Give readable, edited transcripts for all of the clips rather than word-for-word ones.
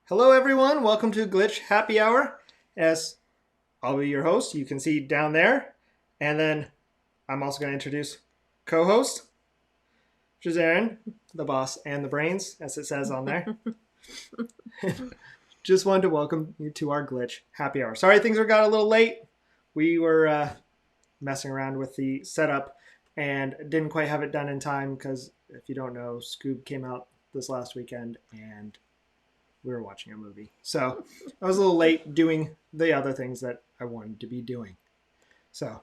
Hello everyone, welcome to Glitch Happy Hour. As I'll be your host, you can see down there. And then I'm also going to introduce co-host, which is Aaron, the boss and the brains, as it says on there. Just wanted to welcome you to our Glitch Happy Hour. Sorry things got a little late. We were messing around with the setup and didn't quite have it done in time because, if you don't know, Scoob came out this last weekend and we were watching a movie. So I was a little late doing the other things that I wanted to be doing. So,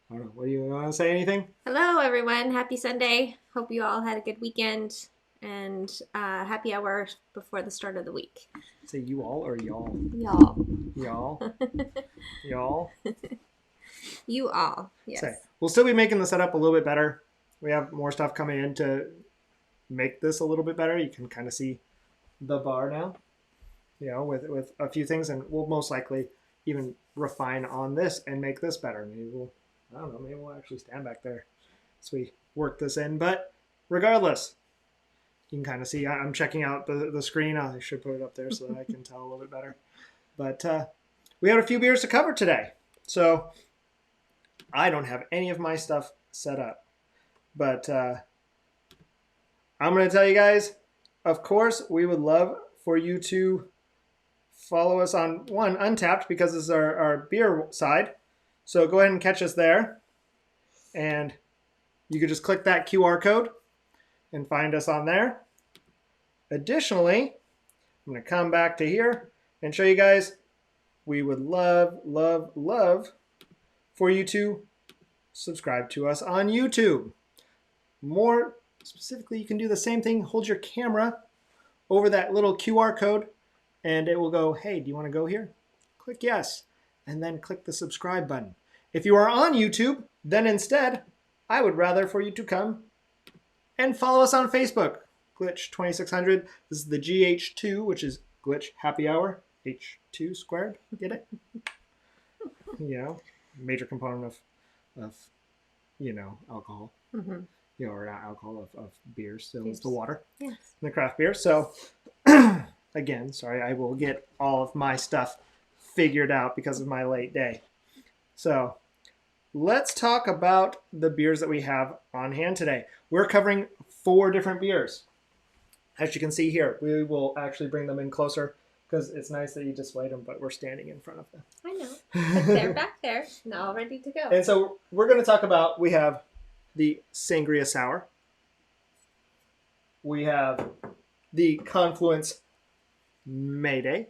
I don't know. What do you want to say? Anything? Hello, everyone. Happy Sunday. Hope you all had a good weekend and happy hour before the start of the week. Say you all or y'all? Y'all. Y'all? Y'all? You all. Yes. Say, we'll still be making the setup a little bit better. We have more stuff coming in to make this a little bit better. You can kind of see the bar now, with a few things, and we'll most likely even refine on this and make this better. Maybe we'll actually stand back there as we work this in. But regardless, you can kind of see I'm checking out the screen. I should put it up there so that I can tell a little bit better. But we had a few beers to cover today, so I don't have any of my stuff set up. But I'm going to tell you guys, of course, we would love for you to follow us on Untapped, because this is our beer side. So go ahead and catch us there. And you can just click that QR code and find us on there. Additionally, I'm going to come back to here and show you guys, we would love, love, love for you to subscribe to us on YouTube. More specifically, you can do the same thing. Hold your camera over that little QR code and it will go, hey, do you want to go here? Click yes, and then click the subscribe button. If you are on YouTube, then instead, I would rather for you to come and follow us on Facebook. Glitch 2600. This is the GH2, which is Glitch Happy Hour. H2 squared. Get it? Major component of alcohol. Mm-hmm. Or not alcohol, of beers. So it's the water. Yes. The craft beer. So, again, sorry, I will get all of my stuff figured out because of my late day. So, let's talk about the beers that we have on hand today. We're covering 4 different beers. As you can see here, we will actually bring them in closer because it's nice that you displayed them, but we're standing in front of them. I know. But they're back there, now ready to go. And so we're going to talk about, we have the Sangria Sour. We have the Confluence Mayday.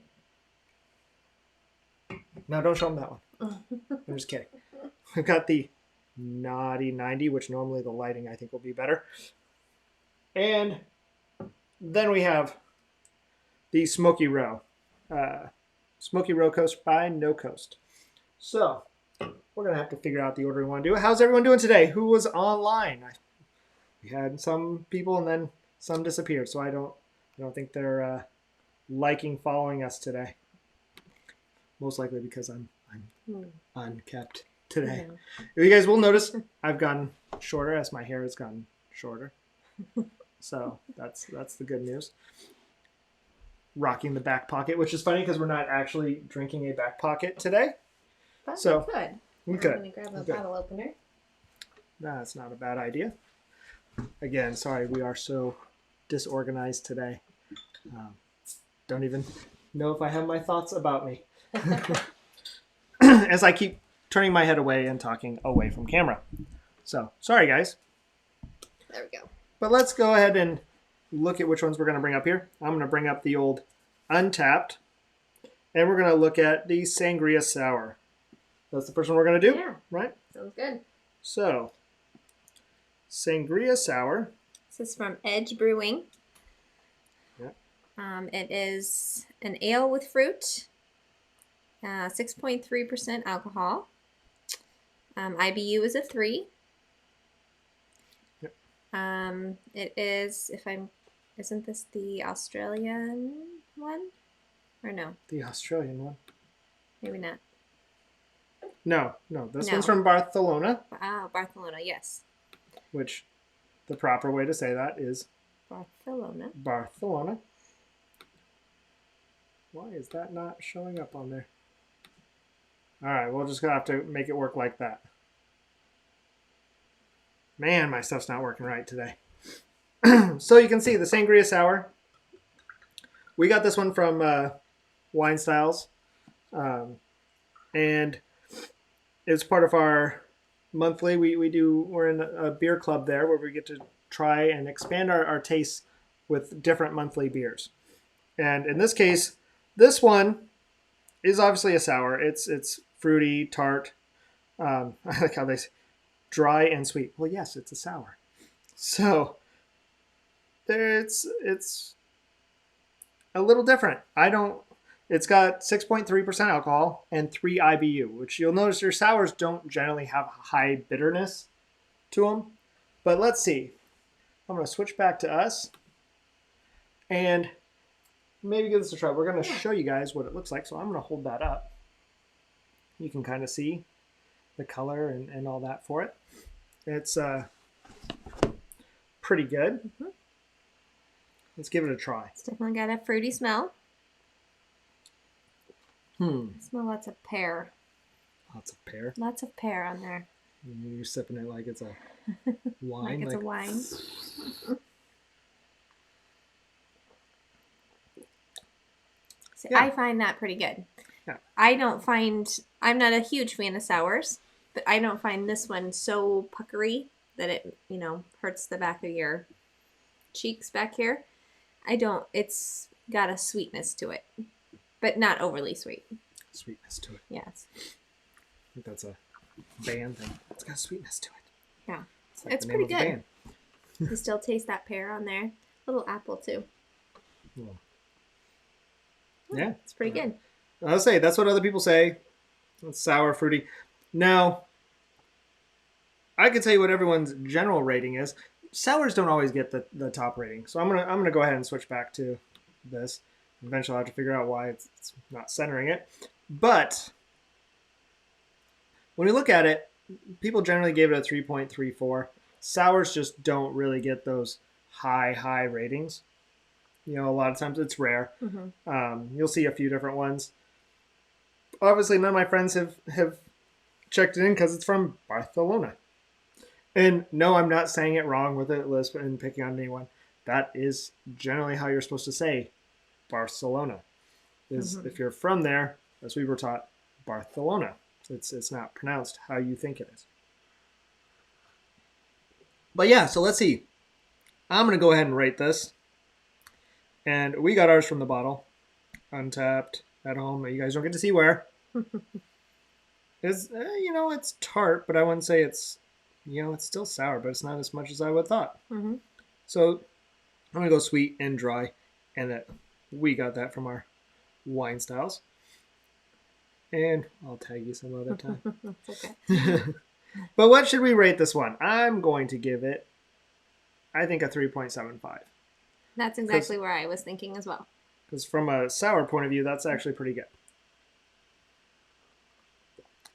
No, don't show them that one. I'm just kidding. We've got the Naughty 90, which normally the lighting I think will be better. And then we have the SmokeyRowCoast by NoCoast. So we're going to have to figure out the order we want to do. How's everyone doing today? Who was online? We had some people and then some disappeared, so I don't think they're liking following us today. Most likely because I'm unkept today. You guys will notice I've gotten shorter as my hair has gotten shorter. So that's the good news. Rocking the back pocket, which is funny because we're not actually drinking a back pocket today. But so we could. I'm going to grab a Okay. bottle opener. That's not a bad idea. Again, sorry, we are so disorganized today. Don't even know if I have my thoughts about me. As I keep turning my head away and talking away from camera. So, sorry guys. There we go. But let's go ahead and look at which ones we're going to bring up here. I'm going to bring up the old Untapped. And we're going to look at the Sangria Sour. That's the first one we're going to do? Yeah. Right? Sounds good. So, Sangria Sour. This is from Edge Brewing. Yep. It is an ale with fruit, 6.3% alcohol. IBU is a 3. Yep. It is, isn't this the Australian one? Or no? The Australian one. Maybe not. No. This one's from Barcelona. Ah, Barcelona, yes. Which the proper way to say that is Barcelona. Barcelona. Why is that not showing up on there? All right, we'll just have to make it work like that. Man, my stuff's not working right today. So you can see the Sangria Sour. We got this one from Wine Styles. And it's part of our monthly. We're in a beer club there where we get to try and expand our tastes with different monthly beers. And in this case, this one is obviously a sour. It's fruity, tart. I like how they say dry and sweet. Well, yes, it's a sour. So it's a little different. It's got 6.3% alcohol and 3 IBU, which you'll notice your sours don't generally have high bitterness to them. But let's see. I'm going to switch back to us and maybe give this a try. We're going to show you guys what it looks like. So I'm going to hold that up. You can kind of see the color and all that for it. It's pretty good. Mm-hmm. Let's give it a try. It's definitely got a fruity smell. I smell lots of pear. Lots of pear? Lots of pear on there. You're sipping it like it's a wine. Like it's a wine. So yeah. I find that pretty good. Yeah. I'm not a huge fan of sours, but I don't find this one so puckery that it, hurts the back of your cheeks back here. It's got a sweetness to it, but not overly sweet. Sweetness to it. Yes. I think that's a band thing. It's got sweetness to it. Yeah. It's pretty good. You still taste that pear on there. A little apple too. Well, yeah. It's pretty good. I'll say, that's what other people say. It's sour, fruity. Now, I can tell you what everyone's general rating is. Sours don't always get the top rating. So I'm gonna go ahead and switch back to this. Eventually I'll have to figure out why it's not centering it. But when we look at it, people generally gave it a 3.34. Sours just don't really get those high ratings. A lot of times it's rare. Mm-hmm. You'll see a few different ones. Obviously, none of my friends have checked it in because it's from Barcelona. And no, I'm not saying it wrong with it, lisp and picking on anyone. That is generally how you're supposed to say Barcelona. If you're from there, as we were taught, Barcelona. It's not pronounced how you think it is. But yeah, so let's see. I'm going to go ahead and rate this. And we got ours from the bottle. Untapped at home. You guys don't get to see where. It's, it's tart, but I wouldn't say it's, it's still sour, but it's not as much as I would have thought. Mm-hmm. So I'm going to go sweet and dry. And that we got that from our Wine Styles. And I'll tag you some other time. Okay. But what should we rate this one? I'm going to give it, I think, a 3.75. That's exactly where I was thinking as well. Because from a sour point of view, that's actually pretty good.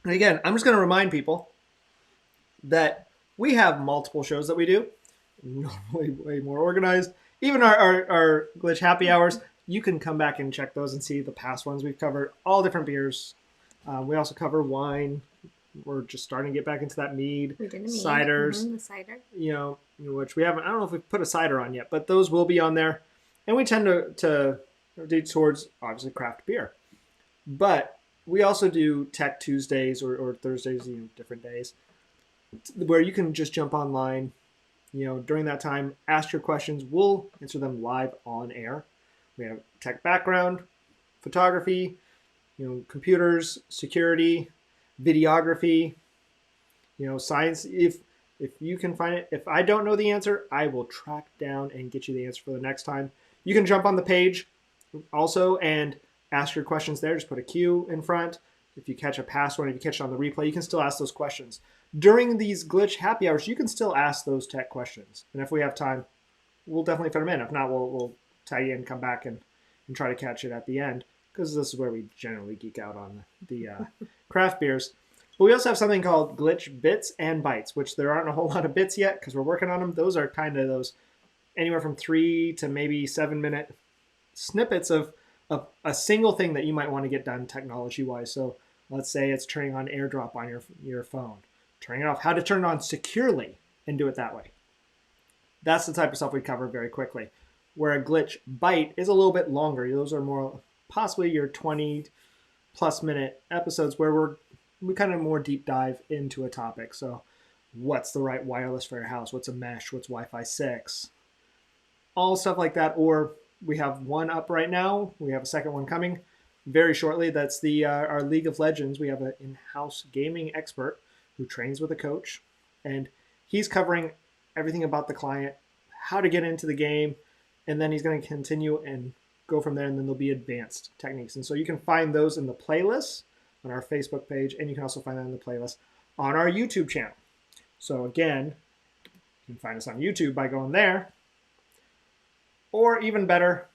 And again, I'm just going to remind people that we have multiple shows that we do. Normally way more organized. Even our Glitch Happy Hours, you can come back and check those and see the past ones. We've covered all different beers. We also cover wine. We're just starting to get back into that mead. We did a mead. Ciders. Mm-hmm, the cider. Which we haven't, I don't know if we've put a cider on yet, but those will be on there. And we tend to do towards, obviously, craft beer. But we also do Tech Tuesdays or Thursdays, different days, where you can just jump online, during that time, ask your questions. We'll answer them live on air. We have tech background, photography, computers, security, videography, science. If you can find it, if I don't know the answer, I will track down and get you the answer for the next time. You can jump on the page also and ask your questions there. Just put a Q in front. If you catch a past one, if you catch it on the replay, you can still ask those questions. During these Glitch Happy Hours, you can still ask those tech questions. And if we have time, we'll definitely fit them in. If not, we'll tag you and come back and try to catch it at the end, because this is where we generally geek out on the craft beers. But we also have something called Glitch Bits and Bites, which there aren't a whole lot of bits yet because we're working on them. Those are kind of those anywhere from 3 to maybe 7 minute snippets of a single thing that you might want to get done technology-wise. So let's say it's turning on AirDrop on your phone, turning it off, how to turn it on securely and do it that way. That's the type of stuff we cover very quickly. Where a glitch bite is a little bit longer. Those are more possibly your 20 plus minute episodes where we kind of more deep dive into a topic. So what's the right wireless for your house? What's a mesh? What's Wi-Fi 6? All stuff like that. Or we have one up right now. We have a second one coming very shortly. That's our League of Legends. We have an in-house gaming expert who trains with a coach. And he's covering everything about the client, how to get into the game, and then he's going to continue and go from there, and then there'll be advanced techniques. And so you can find those in the playlist on our Facebook page, and you can also find that in the playlist on our YouTube channel. So again, you can find us on YouTube by going there, or even better,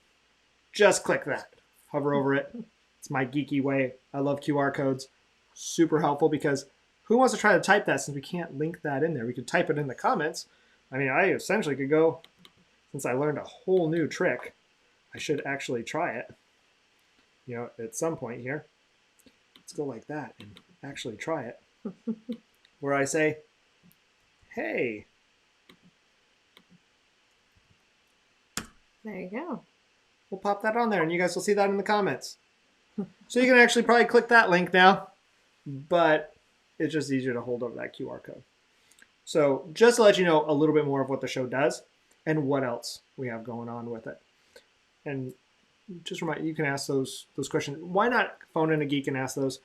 just click that. Hover over it. It's my geeky way. I love QR codes. Super helpful because who wants to try to type that since we can't link that in there? We could type it in the comments. I mean, I essentially could go, since I learned a whole new trick, I should actually try it, at some point here. Let's go like that and actually try it. Where I say, hey. There you go. We'll pop that on there and you guys will see that in the comments. So you can actually probably click that link now, but it's just easier to hold over that QR code. So just to let you know a little bit more of what the show does and what else we have going on with it. And just remind you can ask those questions. Why not phone in a geek and ask those?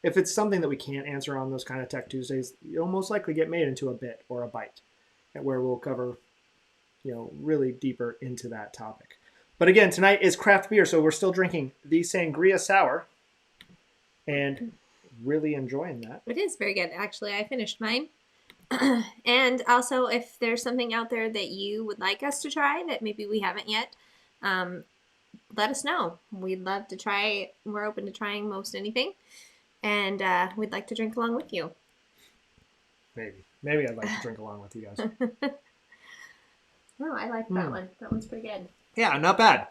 If it's something that we can't answer on those kind of Tech Tuesdays, you'll most likely get made into a bit or a bite, where we'll cover, really deeper into that topic. But again, tonight is craft beer, so we're still drinking the Sangria Sour and really enjoying that. It is very good. Actually, I finished mine. And also, if there's something out there that you would like us to try that maybe we haven't yet, let us know. We'd love to try. We're open to trying most anything. And we'd like to drink along with you. Maybe I'd like to drink along with you guys. Oh, I like that one. That one's pretty good. Yeah, not bad.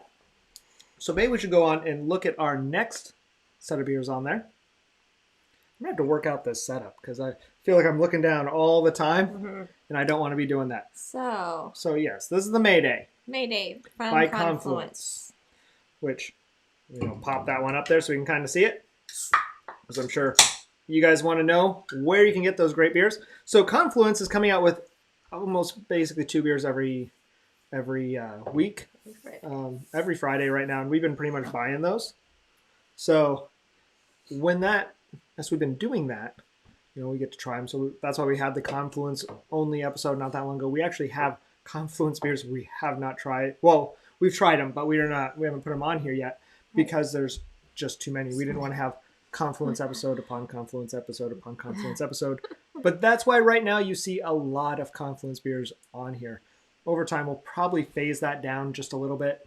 So maybe we should go on and look at our next set of beers on there. I'm going to have to work out this setup because I feel like I'm looking down all the time, and I don't want to be doing that. So yes, this is the Mayday. Mayday from by Confluence. Which, pop that one up there so we can kind of see it. Because I'm sure you guys want to know where you can get those great beers. So Confluence is coming out with almost basically 2 beers every week, every Friday right now, and we've been pretty much buying those. So as we've been doing that, we get to try them. So that's why we had the Confluence only episode not that long ago. We actually have Confluence beers we have not tried. Well, we've tried them, but we haven't put them on here yet because there's just too many. We didn't want to have Confluence episode upon Confluence episode upon Confluence episode. But that's why right now you see a lot of Confluence beers on here. Over time, we'll probably phase that down just a little bit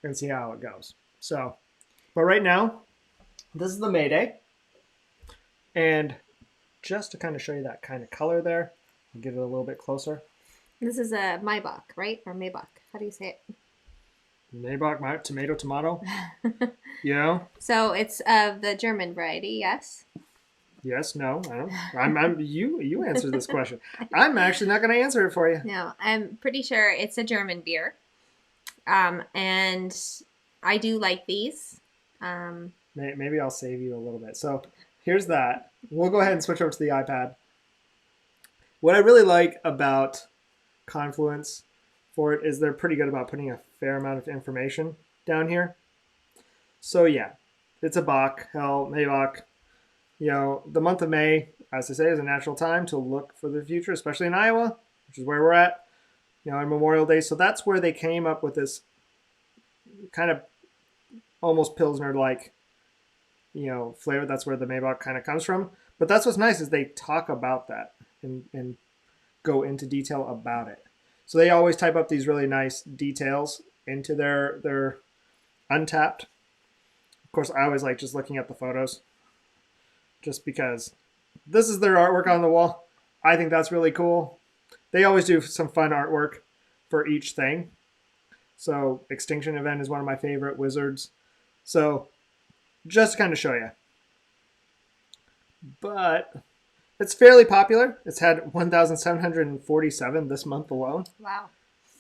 and see how it goes. So, but right now, this is the Mayday. And just to kind of show you that kind of color there, I'll get it a little bit closer. This is a Maybach, right? Or Maybach. How do you say it? Maybach, tomato. So it's of the German variety, yes? Yes, no, I don't. You answer this question. I'm actually not going to answer it for you. No, I'm pretty sure it's a German beer. And I do like these. Maybe I'll save you a little bit. So here's that. We'll go ahead and switch over to the iPad. What I really like about Confluence for it is they're pretty good about putting a fair amount of information down here. So yeah, it's a Bach, Maybach. The month of May, as I say, is a natural time to look for the future, especially in Iowa, which is where we're at, on Memorial Day. So that's where they came up with this kind of almost Pilsner-like, flavor. That's where the Maybach kind of comes from. But that's what's nice is they talk about that and go into detail about it. So they always type up these really nice details into their Untapped. Of course, I always like just looking at the photos just because this is their artwork on the wall. I think that's really cool. They always do some fun artwork for each thing. So Extinction Event is one of my favorite. Wizards. So just to kind of show you. But it's fairly popular. It's had 1,747 this month alone. Wow.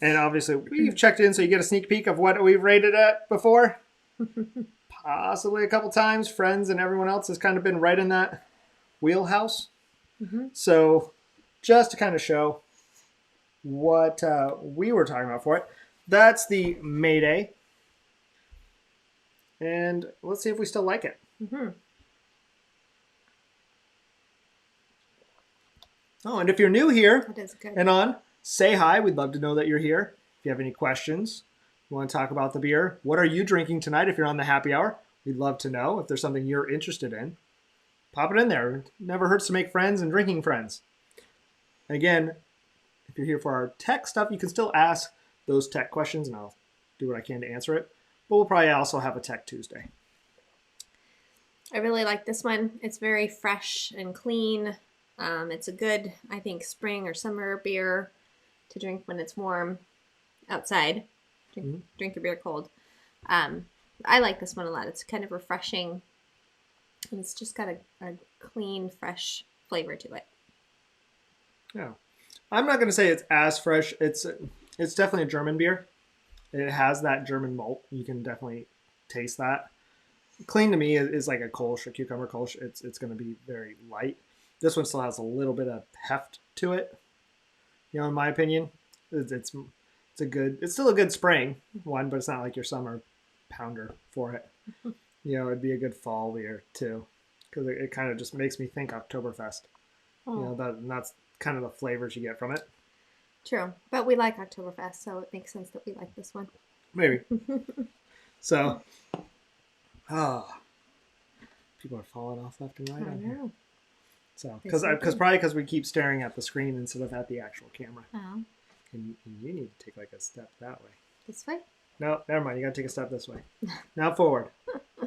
And obviously, we've checked in so you get a sneak peek of what we've rated it before. Possibly a couple times. Friends and everyone else has kind of been right in that wheelhouse. Mm-hmm. So just to kind of show what we were talking about for it, that's the Mayday. And let's see if we still like it. Mm-hmm. Oh, and if you're new here That is good. and on, say hi. We'd love to know that you're here. If you have any questions, you want to talk about the beer, what are you drinking tonight if you're on the happy hour? We'd love to know if there's something you're interested in. Pop it in there. It never hurts to make friends and drinking friends. Again, if you're here for our tech stuff, you can still ask those tech questions, and I'll do what I can to answer it. But we'll probably also have a Tech Tuesday. I really like this one. It's very fresh and clean. It's a good, I think, spring or summer beer to drink when it's warm outside. Drink your beer cold. I like this one a lot. It's kind of refreshing. And it's just got a clean, fresh flavor to it. Yeah. I'm not going to say it's as fresh. It's definitely a German beer. It has that German malt. You can definitely taste that. Clean to me is like a Kolsch, a cucumber Kolsch. It's going to be very light. This one still has a little bit of heft to it. You know, in my opinion, it's still a good spring one, but it's not like your summer pounder for it. You know, it'd be a good fall beer too, because it kind of just makes me think Oktoberfest. Oh. You know, that's kind of the flavors you get from it. True, but we like Oktoberfest, so it makes sense that we like this one. Maybe. So, people are falling off left and right on here. So, because we keep staring at the screen instead of at the actual camera. Oh. And you need to take like a step that way. This way? No, never mind. You got to take a step this way. Now forward.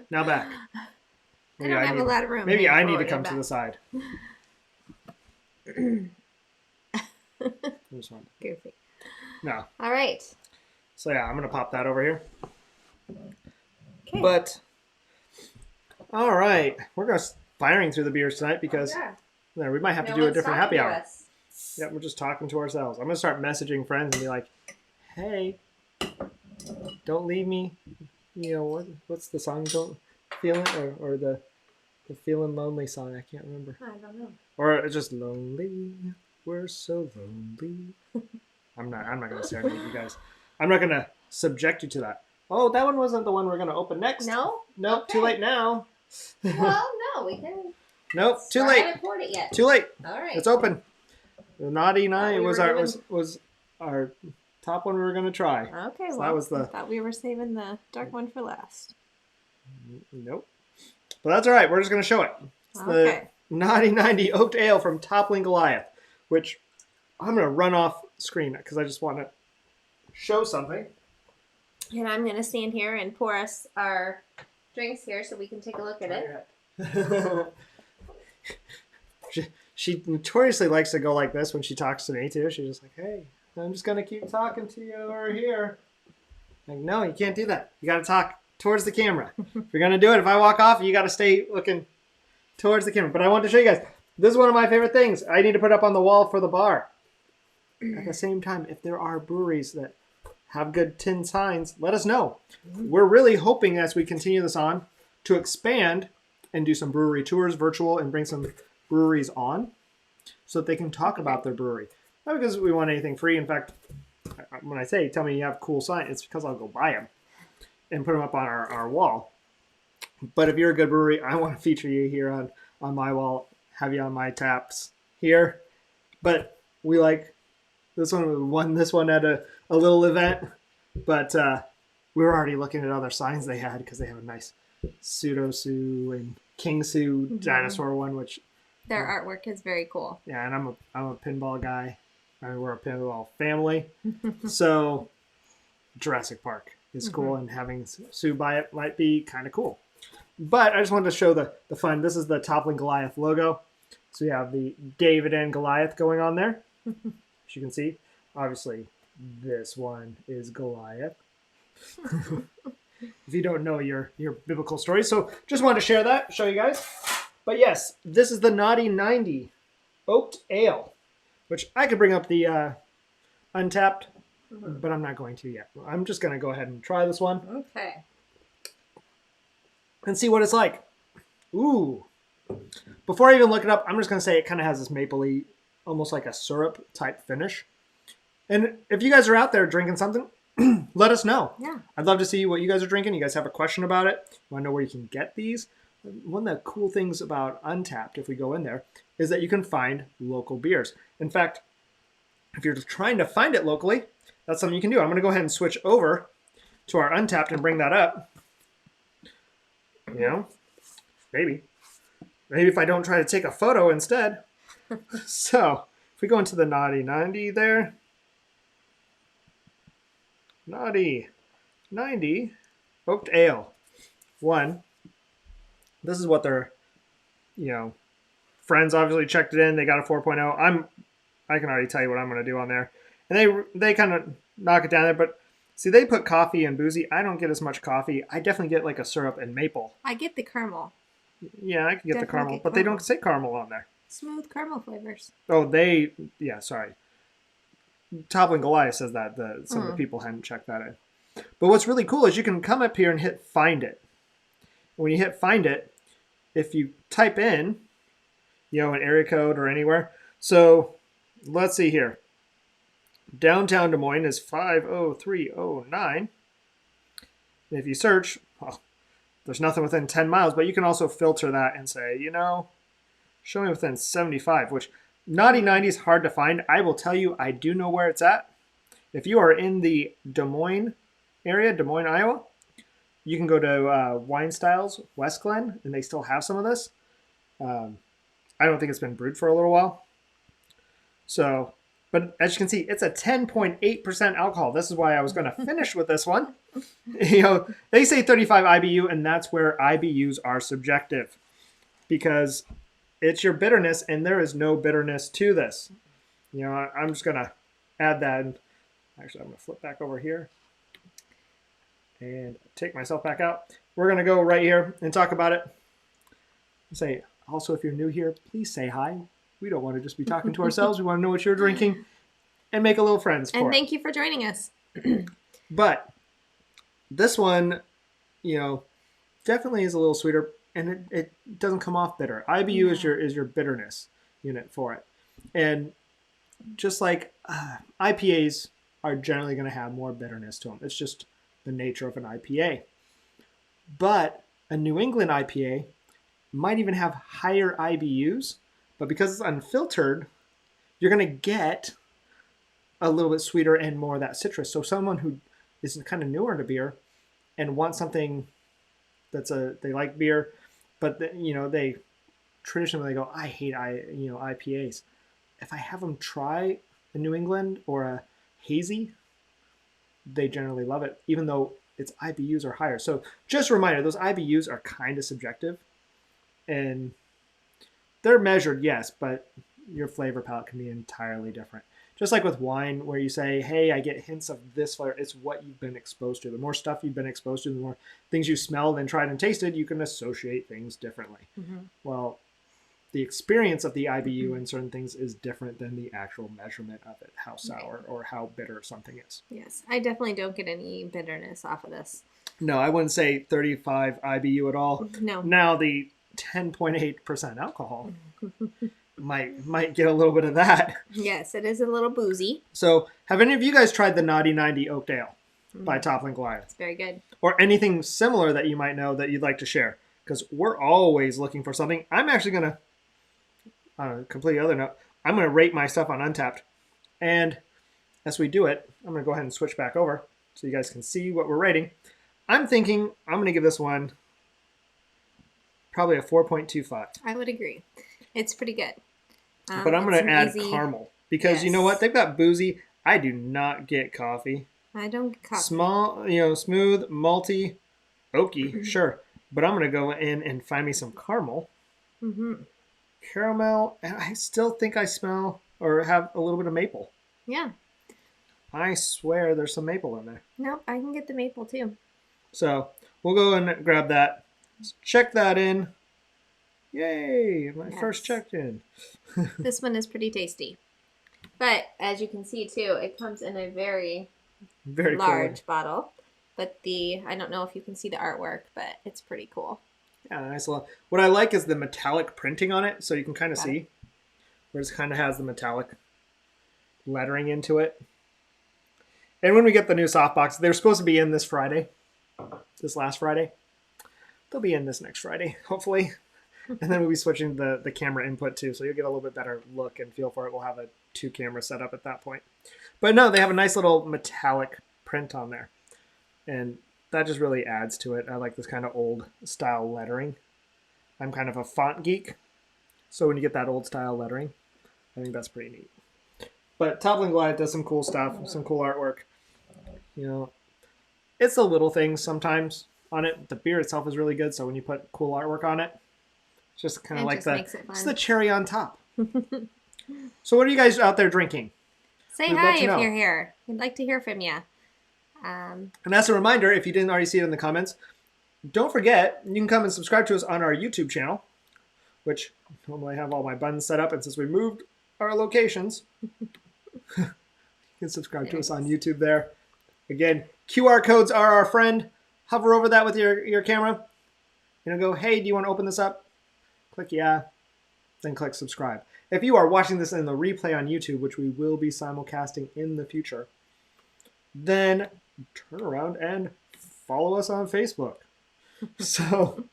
Now back. Maybe I don't have a lot of room. Maybe I need to come to the side. Goofy. No. All right. So yeah, I'm gonna pop that over here. Okay. But all right, we're gonna firing through the beers tonight because we might have to do a different happy hour. Yeah, we're just talking to ourselves. I'm gonna start messaging friends and be like, "Hey, don't leave me." You know what's the song? Don't feel it or the feeling lonely song. I can't remember. I don't know. Or it's just lonely. We're so lonely. I'm not gonna serenade you guys. I'm not gonna subject you to that. Oh, that one wasn't the one we're gonna open next. No? Nope, okay. Too late now. Well, no, we can. Nope, too late. I haven't poured it yet. Too late. All right. It's open. The Naughty Nine was our top one we were gonna try. Okay, so well, that was I thought we were saving the dark one for last. Nope. But that's all right. We're just gonna show it. It's the Naughty 90 Oaked Ale from Toppling Goliath, which I'm gonna run off screen because I just want to show something. And I'm going to stand here and pour us our drinks here so we can take a look at it. She notoriously likes to go like this when she talks to me, too. She's just like, hey, I'm just going to keep talking to you over here. Like, no, you can't do that. You got to talk towards the camera. If you're going to do it, if I walk off, you got to stay looking towards the camera. But I want to show you guys. This is one of my favorite things. I need to put up on the wall for the bar. At the same time, if there are breweries that have good tin signs, let us know. We're really hoping as we continue this on to expand and do some brewery tours virtual and bring some breweries on so that they can talk about their brewery. Not because we want anything free. In fact, when I say tell me you have cool signs, it's because I'll go buy them and put them up on our wall. But if you're a good brewery, I want to feature you here on my wall, have you on my taps here. But we like this one. We won this one at a little event, but we were already looking at other signs they had because they have a nice Pseudo Sue and King Sue dinosaur one, which their artwork is very cool. Yeah, and I'm a pinball guy. I mean, we're a pinball family, so Jurassic Park is cool, and having Sue buy it might be kind of cool. But I just wanted to show the fun. This is the Toppling Goliath logo. So you have the David and Goliath going on there. As you can see, obviously this one is Goliath. if you don't know your biblical stories. So just wanted to share that, show you guys. But yes, this is the Naughty 90 Oaked Ale, which I could bring up the Untapped, but I'm not going to yet. I'm just going to go ahead and try this one. Okay. And see what it's like. Ooh. Before I even look it up, I'm just going to say it kind of has this mapley, almost like a syrup type finish. And if you guys are out there drinking something, let us know. Yeah. I'd love to see what you guys are drinking. You guys have a question about it? Want to know where you can get these? One of the cool things about Untapped, if we go in there, is that you can find local beers. In fact, if you're trying to find it locally, that's something you can do. I'm going to go ahead and switch over to our Untapped and bring that up. You know, maybe if I don't try to take a photo instead. So if we go into the Naughty 90 there, Naughty 90 Oaked Ale. One, this is what their, friends obviously checked it in. They got a 4.0. I can already tell you what I'm going to do on there. And they kind of knock it down there, but see, they put coffee and boozy. I don't get as much coffee. I definitely get like a syrup and maple. I get the caramel. Yeah, I can get the caramel, but they don't say caramel on there. Smooth caramel flavors. Oh, sorry. Toppling Goliath says that some of the people hadn't checked that in. But what's really cool is you can come up here and hit find it. When you hit find it, if you type in, an area code or anywhere. So let's see here. Downtown Des Moines is 50309. And if you search, well, there's nothing within 10 miles, but you can also filter that and say, show me within 75, which Naughty 90 is hard to find. I will tell you, I do know where it's at. If you are in the Des Moines area, Des Moines, Iowa, you can go to Wine Styles, West Glen, and they still have some of this. I don't think it's been brewed for a little while. So, but as you can see, it's a 10.8% alcohol. This is why I was going to finish with this one. They say 35 IBU, and that's where IBUs are subjective because it's your bitterness, and there is no bitterness to this. I'm just going to add that. And actually, I'm going to flip back over here and take myself back out. We're going to go right here and talk about it. Say, also, if you're new here, please say hi. We don't want to just be talking to ourselves. We want to know what you're drinking and make a little friends for it. And thank you for joining us. But this one, definitely is a little sweeter, and it doesn't come off bitter. IBU is your bitterness unit for it. And just like IPAs are generally going to have more bitterness to them. It's just the nature of an IPA. But a New England IPA might even have higher IBUs, but because it's unfiltered, you're going to get a little bit sweeter and more of that citrus. So someone who is kind of newer into beer and wants something they like beer, but they traditionally go, I hate IPAs. If I have them try a New England or a hazy, they generally love it, even though its IBUs are higher. So just a reminder, those IBUs are kind of subjective, and they're measured, yes, but your flavor palette can be entirely different. Just like with wine, where you say, hey, I get hints of this flavor. It's what you've been exposed to. The more stuff you've been exposed to, the more things you smelled and tried and tasted, you can associate things differently. Mm-hmm. Well, the experience of the IBU in certain things is different than the actual measurement of it, how sour or how bitter something is. Yes, I definitely don't get any bitterness off of this. No, I wouldn't say 35 IBU at all. No. Now the 10.8% alcohol might get a little bit of that. Yes, it is a little boozy. So have any of you guys tried the Naughty 90 Oaked Ale by Toppling Goliath? It's very good. Or anything similar that you might know that you'd like to share? Because we're always looking for something. I'm actually going to, on a completely other note, I'm going to rate my stuff on Untapped. And as we do it, I'm going to go ahead and switch back over so you guys can see what we're rating. I'm thinking I'm going to give this one probably a 4.25. I would agree. It's pretty good. But I'm going to add caramel because you know what? They've got boozy. I do not get coffee. I don't get coffee. Small, smooth, malty, oaky, sure. But I'm going to go in and find me some caramel. Mm-hmm. Caramel, and I still think I smell or have a little bit of maple. Yeah. I swear there's some maple in there. Nope, I can get the maple too. So we'll go and grab that. Let's check that in. Yay! My first checked in. This one is pretty tasty. But as you can see too, it comes in a very large bottle. But I don't know if you can see the artwork, but it's pretty cool. Yeah, nice little. What I like is the metallic printing on it, so you can kind of see where it kind of has the metallic lettering into it. And when we get the new softbox, they're supposed to be in this last Friday. They'll be in this next Friday, hopefully. And then we'll be switching the camera input too, so you'll get a little bit better look and feel for it. We'll have a 2-camera setup at that point. But no, they have a nice little metallic print on there. And that just really adds to it. I like this kind of old style lettering. I'm kind of a font geek, so when you get that old style lettering, I think that's pretty neat. But Toppling Goliath does some cool stuff, some cool artwork. You know, it's the little things sometimes on it. The beer itself is really good, so when you put cool artwork on it, it's just kind of like it's the cherry on top. So what are you guys out there drinking? Say hi if you're here. We'd like to hear from you. And as a reminder, if you didn't already see it in the comments, don't forget, you can come and subscribe to us on our YouTube channel, which normally I have all my buttons set up, and since we moved our locations, you can subscribe to us on YouTube there. Again, QR codes are our friend. Hover over that with your camera. Go, hey, do you want to open this up? Click yeah, then click subscribe. If you are watching this in the replay on YouTube, which we will be simulcasting in the future, then turn around and follow us on Facebook. So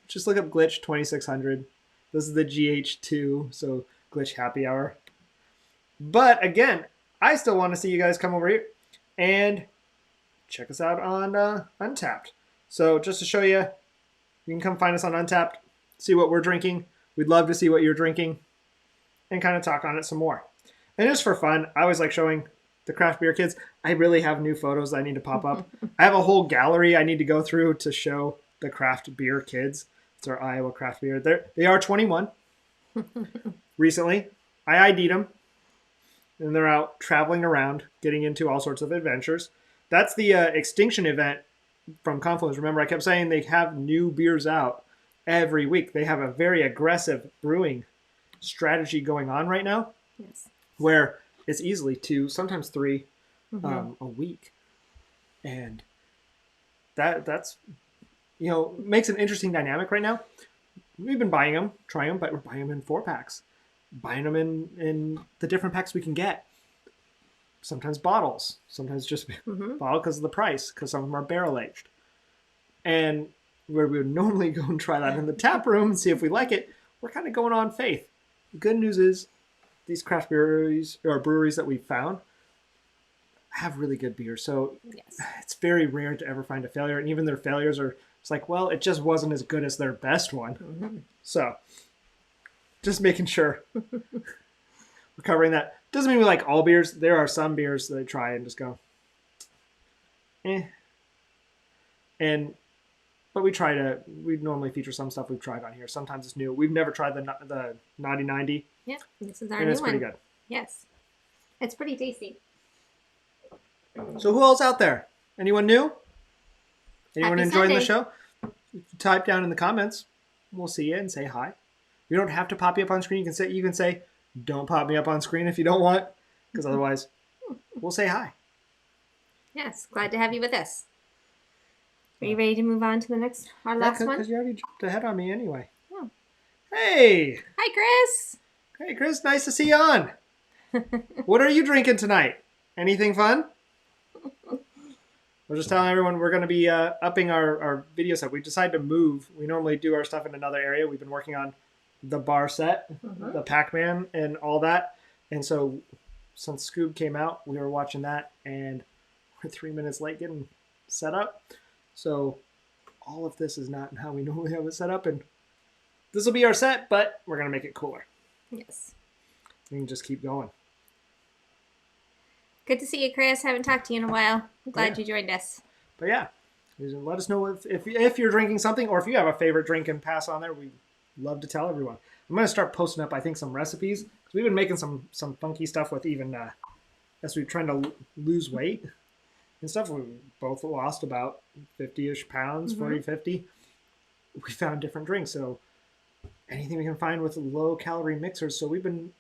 just look up Glitch 2600. This is the GH2, so Glitch Happy Hour. But again, I still want to see you guys come over here and check us out on Untappd. So just to show you, you can come find us on Untappd, see what we're drinking. We'd love to see what you're drinking and kind of talk on it some more. And just for fun, I always like showing the craft beer kids. I really have new photos I need to pop up. I have a whole gallery I need to go through to show the craft beer kids. It's our Iowa craft beer. They are 21. Recently, I ID'd them, and they're out traveling around, getting into all sorts of adventures. That's the Extinction event from Confluence. Remember, I kept saying they have new beers out every week. They have a very aggressive brewing strategy going on right now, where it's easily 2, sometimes 3 a week. And that's, makes an interesting dynamic right now. We've been buying them, trying them, but we're buying them in 4-packs. Buying them in the different packs we can get. Sometimes bottles. Sometimes just bottle because of the price, because some of them are barrel-aged. And where we would normally go and try that in the tap room and see if we like it, we're kind of going on faith. The good news is these craft breweries that we found have really good beer. So it's very rare to ever find a failure. And even their failures are, it's like, well, it just wasn't as good as their best one. So just making sure we're covering that. Doesn't mean we like all beers. There are some beers that I try and just go, But we normally feature some stuff we've tried on here. Sometimes it's new. We've never tried the Naughty 90. Yeah, this is our new one. It's pretty good. Yes. It's pretty tasty. So who else out there? Anyone new? Anyone Happy enjoying Sunday. the show? Type down in the comments. We'll see you and say hi. You don't have to pop you up on screen. You can say, don't pop me up on screen if you don't want, because otherwise we'll say hi. Yes, glad to have you with us. Are you ready to move on to our last one? Because you already jumped ahead on me anyway. Oh. Hey! Hi, Chris! Hey, Chris, nice to see you on. What are you drinking tonight? Anything fun? We're just telling everyone we're going to be upping our video set. We decided to move. We normally do our stuff in another area. We've been working on the bar set, the Pac-Man, and all that. And so since Scoob came out, we were watching that, and we're 3 minutes late getting set up. So all of this is not how we normally have it set up, and this will be our set, but we're going to make it cooler. Yes. We can just keep going. Good to see you, Chris. Haven't talked to you in a while. I'm glad you joined us. But yeah, let us know if you're drinking something, or if you have a favorite drink and pass on there. We'd love to tell everyone. I'm going to start posting up, I think, some recipes, because we've been making some funky stuff with even as we're trying to lose weight and stuff. We both lost about 50-ish pounds, 40, 50. We found different drinks. So anything we can find with low calorie mixers. So we've been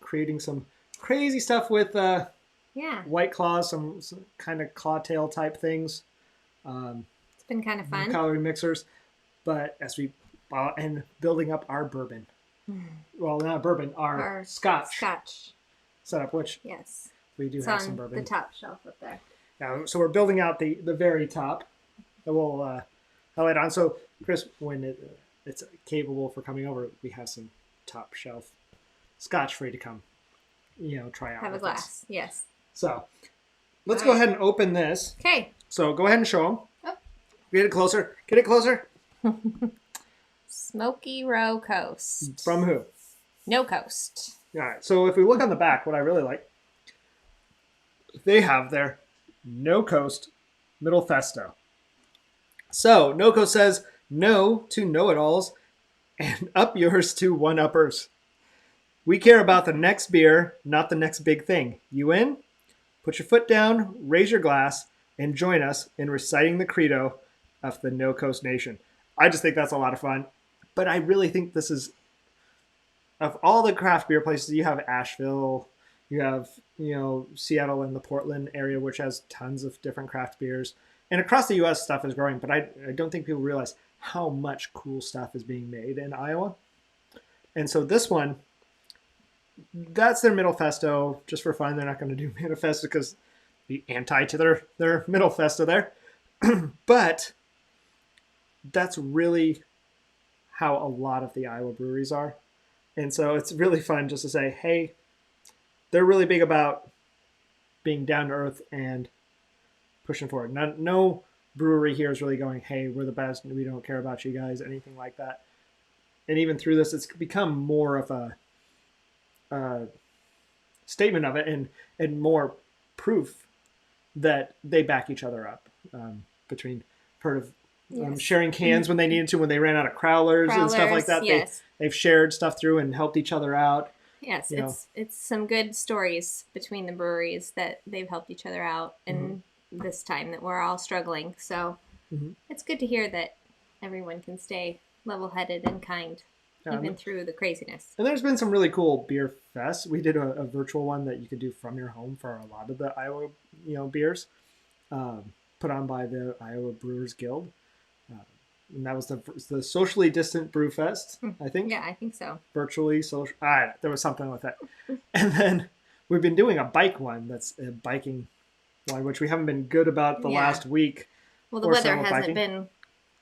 creating some crazy stuff with White Claws, some kind of claw tail type things. It's been kind of fun. Calorie mixers. But as we and building up our bourbon. Well, not bourbon, our Scotch setup, which we do have some bourbon. The top shelf up there. Yeah, so we're building out the very top that we'll highlight on. So, Chris, when it's capable for coming over, we have some top shelf Scotch for you to come, try out. Have a glass, yes. So, let's go ahead and open this. Okay. So, go ahead and show them. Oh. Get it closer. Get it closer. SmokeyRowCoast. From who? NoCoast. All right. So if we look on the back, what I really like, they have their NoCoast Middle Festo. So NoCoast says no to know-it-alls and up yours to one-uppers. We care about the next beer, not the next big thing. You in? Put your foot down, raise your glass, and join us in reciting the credo of the NoCoast Nation. I just think that's a lot of fun. But I really think this is, of all the craft beer places, you have Asheville, you have, Seattle and the Portland area, which has tons of different craft beers. And across the U.S., stuff is growing, but I don't think people realize how much cool stuff is being made in Iowa. And so this one, that's their Middle Festo, just for fun. They're not going to do Manifesto because be anti to their Middle Festo there. But that's really how a lot of the Iowa breweries are. And so it's really fun just to say, hey, they're really big about being down to earth and pushing forward. No brewery here is really going, hey, we're the best, we don't care about you guys, anything like that. And even through this, it's become more of a statement of it and more proof that they back each other up between part of sharing cans when they needed to, when they ran out of crowlers and stuff like that. Yes. They've shared stuff through and helped each other out. Yes, it's some good stories between the breweries that they've helped each other out in this time that we're all struggling. So it's good to hear that everyone can stay level-headed and kind even through the craziness. And there's been some really cool beer fests. We did a virtual one that you could do from your home for a lot of the Iowa beers, put on by the Iowa Brewers Guild. And that was the socially distant brew fest, I think. Yeah, I think so. Virtually social. There was something with that. And then we've been doing a bike one that's a biking one, which we haven't been good about the last week. Well, the weather hasn't been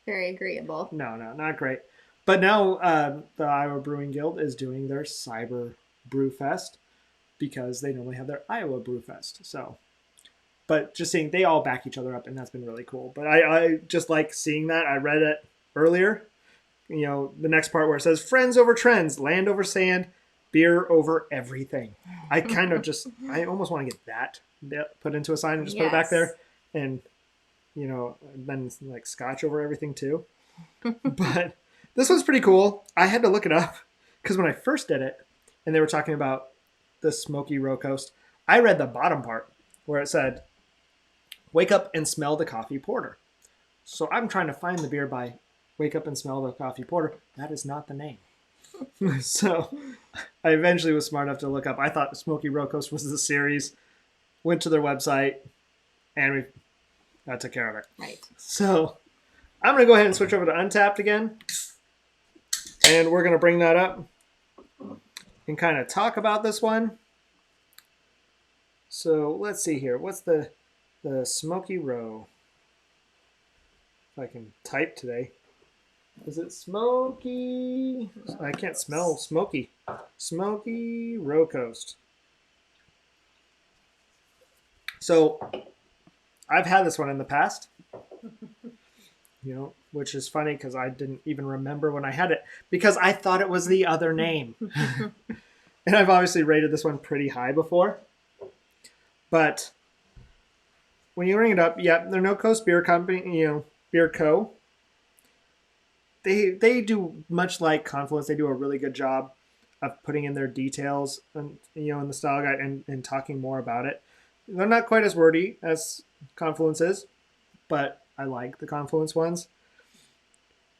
very agreeable. No, not great. But now the Iowa Brewing Guild is doing their Cyber Brew Fest because they normally have their Iowa Brew Fest. So, but just seeing they all back each other up, and that's been really cool. But I just like seeing that. I read it earlier. The next part where it says friends over trends, land over sand, beer over everything. I kind of I almost want to get that put into a sign and just put it back there. And, then like Scotch over everything too. But this one's pretty cool. I had to look it up because when I first did it and they were talking about the SmokeyRowCoast, I read the bottom part where it said, wake up and smell the coffee porter. So I'm trying to find the beer by wake up and smell the coffee porter. That is not the name. So I eventually was smart enough to look up. I thought SmokeyRowCoast was the series, went to their website, and that took care of it. Right. So I'm going to go ahead and switch over to Untapped again. And we're going to bring that up and kind of talk about this one. So let's see here. What's the Smokey Row? If I can type today. Is it Smokey? I can't smell Smokey. SmokeyRowCoast. So I've had this one in the past. Which is funny because I didn't even remember when I had it because I thought it was the other name. And I've obviously rated this one pretty high before. But when you ring it up, they're NoCoast Beer Company, Beer Co. They do much like Confluence. They do a really good job of putting in their details and in the style guide and talking more about it. They're not quite as wordy as Confluence is, but I like the Confluence ones.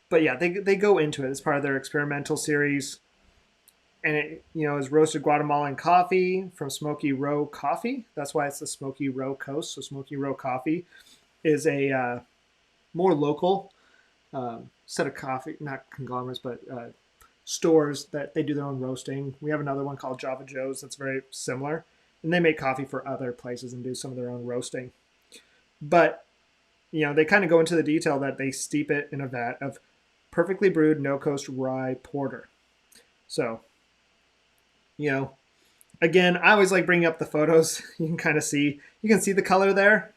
But yeah, they go into it as part of their experimental series. And it, is roasted Guatemalan coffee from Smokey Row Coffee. That's why it's the SmokeyRowCoast. So Smokey Row Coffee is a more local set of coffee, not conglomerates, but stores that they do their own roasting. We have another one called Java Joe's that's very similar, and they make coffee for other places and do some of their own roasting. But they kind of go into the detail that they steep it in a vat of perfectly brewed NoCoast rye porter. So, again, I always like bringing up the photos. You can kind of see, the color there.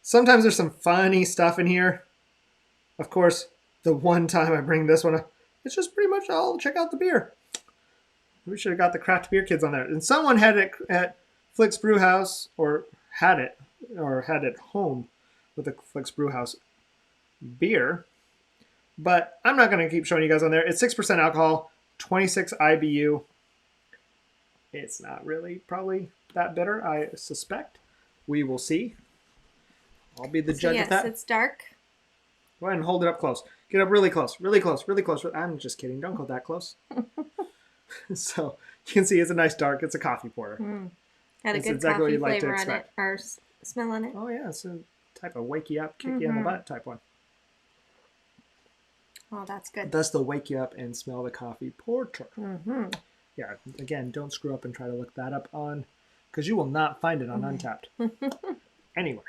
Sometimes there's some funny stuff in here. Of course, the one time I bring this one up, it's just pretty much all check out the beer. We should have got the craft beer kids on there. And someone had it at Flick's Brew House, or had it home with the Flick's Brew House beer. But I'm not going to keep showing you guys on there. It's 6% alcohol, 26 IBU. It's not really probably that bitter, I suspect. We will see. I'll be the judge of that. Yes, it's dark. Go ahead and hold it up close. Get up really close, really close, really close. I'm just kidding. Don't go that close. So you can see it's a nice dark. It's a coffee porter. Got a good exactly coffee flavor on it, or smell on it. Oh yeah, it's a type of wake you up, kick you in the butt type one. Oh, that's good. That's the wake you up and smell the coffee porter. Yeah, again, don't screw up and try to look that up on, because you will not find it on Untapped. Anywhere.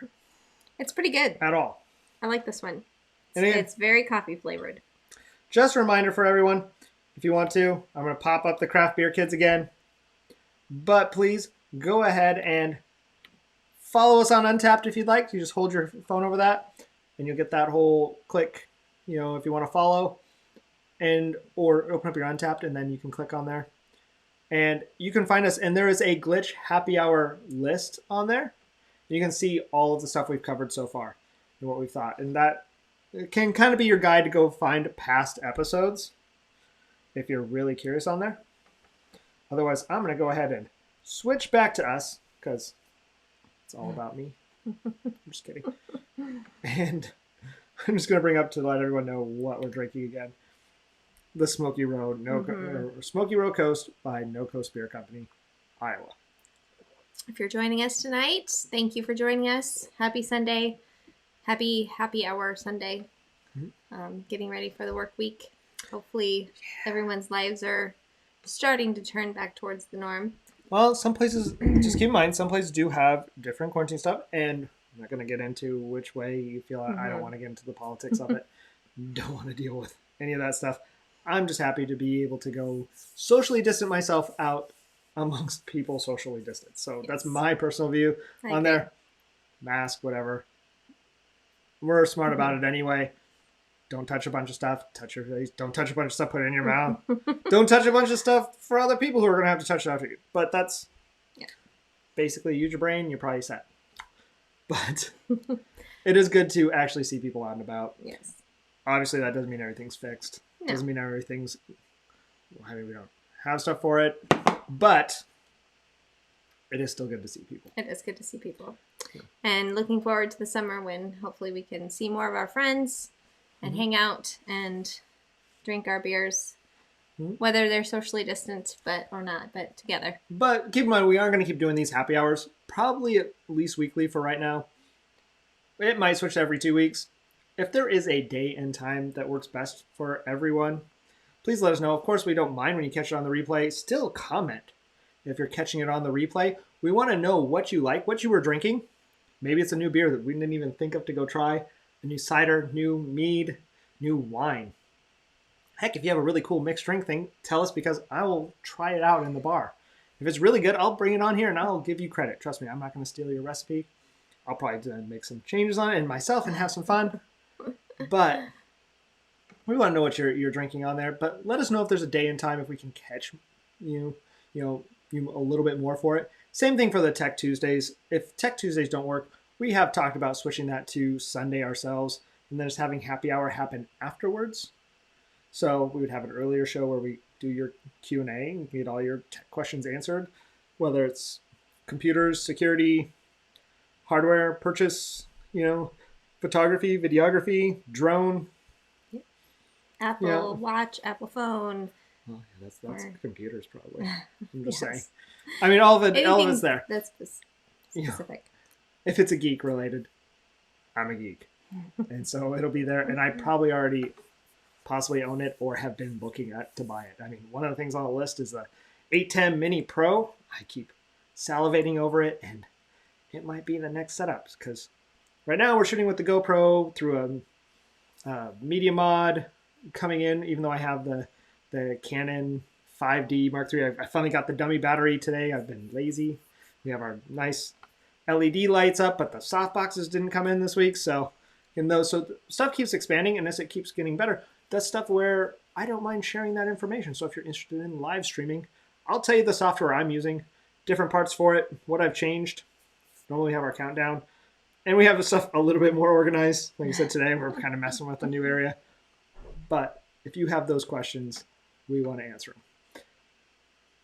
It's pretty good. At all. I like this one. It's very coffee flavored. Just a reminder for everyone, if you want to, I'm going to pop up the craft beer kids again. But please go ahead and follow us on Untapped if you'd like. You just hold your phone over that and you'll get that whole click, if you want to follow, or open up your Untapped and then you can click on there. And you can find us, and there is a Glitch happy hour list on there. You can see all of the stuff we've covered so far and what we've thought. And that can kind of be your guide to go find past episodes if you're really curious on there. Otherwise, I'm going to go ahead and switch back to us because it's all about me. I'm just kidding. And I'm just going to bring up to let everyone know what we're drinking again. The Smokey Row, SmokeyRowCoast by NoCoast Beer Company, Iowa. If you're joining us tonight, thank you for joining us. Happy Sunday. Happy hour Sunday. Getting ready for the work week. Hopefully everyone's lives are starting to turn back towards the norm. Well, some places, just keep in mind, some places do have different quarantine stuff, and I'm not going to get into which way you feel. I don't want to get into the politics of it. Don't want to deal with any of that stuff. I'm just happy to be able to go socially distance myself out amongst people socially distant. So that's my personal view on there. Mask, whatever. We're smart about it anyway. Don't touch a bunch of stuff. Touch your face. Don't touch a bunch of stuff. Put it in your mouth. Don't touch a bunch of stuff for other people who are going to have to touch it after you. But that's basically use your brain. You're probably set. But it is good to actually see people out and about. Yes. Obviously, that doesn't mean everything's fixed. No. Doesn't mean everything's... I mean, we don't have stuff for it. But it is still good to see people. It is good to see people. Yeah. And looking forward to the summer when hopefully we can see more of our friends and hang out and drink our beers, whether they're socially distant or not, but together. But keep in mind, we are going to keep doing these happy hours, probably at least weekly for right now. It might switch to every 2 weeks. If there is a day and time that works best for everyone, please let us know. Of course, we don't mind when you catch it on the replay. Still comment if you're catching it on the replay. We want to know what you like, what you were drinking. Maybe it's a new beer that we didn't even think of to go try. A new cider, new mead, new wine. Heck, if you have a really cool mixed drink thing, tell us because I will try it out in the bar. If it's really good, I'll bring it on here and I'll give you credit. Trust me, I'm not going to steal your recipe. I'll probably make some changes on it and myself and have some fun. But we want to know what you're drinking on there. But let us know if there's a day and time if we can catch you a little bit more for it. Same thing for the Tech Tuesdays. If Tech Tuesdays don't work, we have talked about switching that to Sunday ourselves and then just having happy hour happen afterwards. So we would have an earlier show where we do your Q&A and get all your tech questions answered, whether it's computers, security, hardware purchase, photography, videography, drone. Apple Watch, Apple phone. Oh, yeah, that's computers probably. I'm just Yes. saying. I mean, all of it's there. That's specific. If it's a geek related, I'm a geek. And so it'll be there. And I probably already possibly own it or have been looking to buy it. I mean, one of the things on the list is the 810 Mini Pro. I keep salivating over it, and it might be the next setup because right now we're shooting with the GoPro through a media mod coming in, even though I have the Canon 5D Mark III. I finally got the dummy battery today. I've been lazy. We have our nice LED lights up, but the soft boxes didn't come in this week. So stuff keeps expanding, and as it keeps getting better, that's stuff where I don't mind sharing that information. So if you're interested in live streaming, I'll tell you the software I'm using, different parts for it, what I've changed. Normally we have our countdown. And we have the stuff a little bit more organized. Like I said today, we're kind of messing with a new area. But if you have those questions, we want to answer them.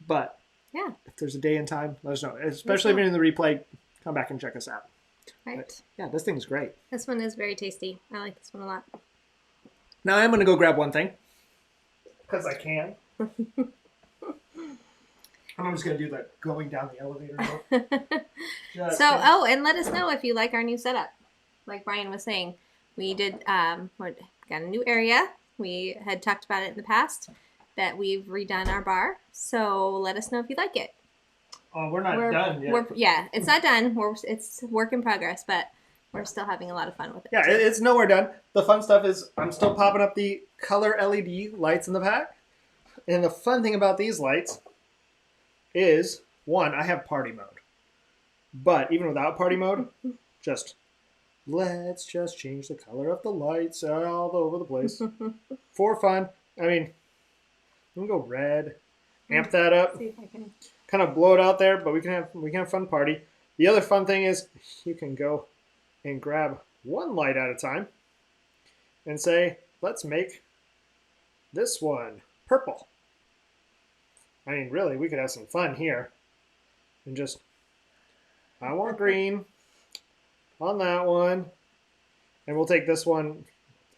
But if there's a day and time, let us know. Especially if you're in the replay, come back and check us out. Right. But, yeah, this thing's great. This one is very tasty. I like this one a lot. Now I'm going to go grab one thing. Because I can. I'm just going to do the going down the elevator. And let us know if you like our new setup. Like Brian was saying, we got a new area. We had talked about it in the past that we've redone our bar. So let us know if you like it. Oh, we're not done yet. It's not done. It's work in progress, but we're still having a lot of fun with it. Yeah, it's nowhere done. The fun stuff is I'm still popping up the color LED lights in the back. And the fun thing about these lights is, one, I have party mode. But even without party mode, let's just change the color of the lights all over the place. For fun. I mean, we can go red, amp that up, see if I can kind of blow it out there, but we can have fun party. The other fun thing is you can go and grab one light at a time and say, let's make this one purple. I mean, really, we could have some fun here. And just, I want green on that one. And we'll take this one,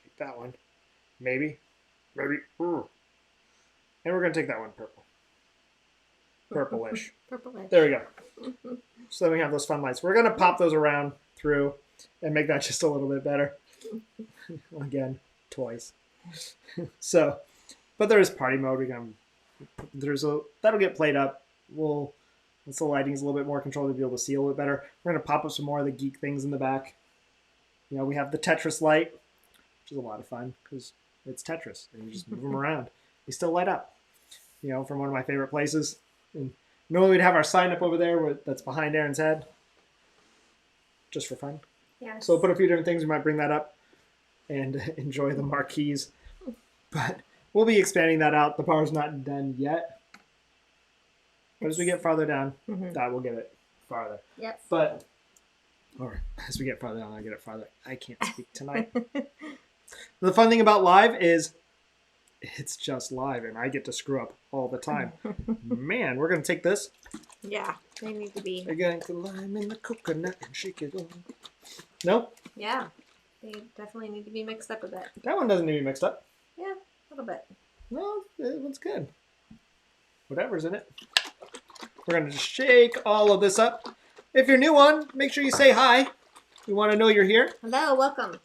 take that one, maybe. And we're going to take that one purple. Purplish. There we go. So then we have those fun lights. We're going to pop those around through and make that just a little bit better. Again, toys. But there is party mode. That'll get played up. Once the lighting's a little bit more controlled, to be able to see a little bit better. We're going to pop up some more of the geek things in the back. We have the Tetris light, which is a lot of fun because it's Tetris and you just move them around. They still light up. From one of my favorite places. And normally we'd have our sign up over there that's behind Aaron's head, just for fun. Yes. So we'll put a few different things. We might bring that up and enjoy the marquees. But we'll be expanding that out. The bar's not done yet. But as we get farther down, that will get it farther. Yes. Or as we get farther down, I get it farther. I can't speak tonight. The fun thing about live is it's just live, and I get to screw up all the time. Man, we're going to take this. Yeah, they need to be. We're going to lime in the coconut and shake it on. No? Yeah, they definitely need to be mixed up a bit. That one doesn't need to be mixed up. Yeah, a little bit. No, it looks good. Whatever's in it. We're going to just shake all of this up. If you're new on, make sure you say hi. We want to know you're here. Hello, welcome.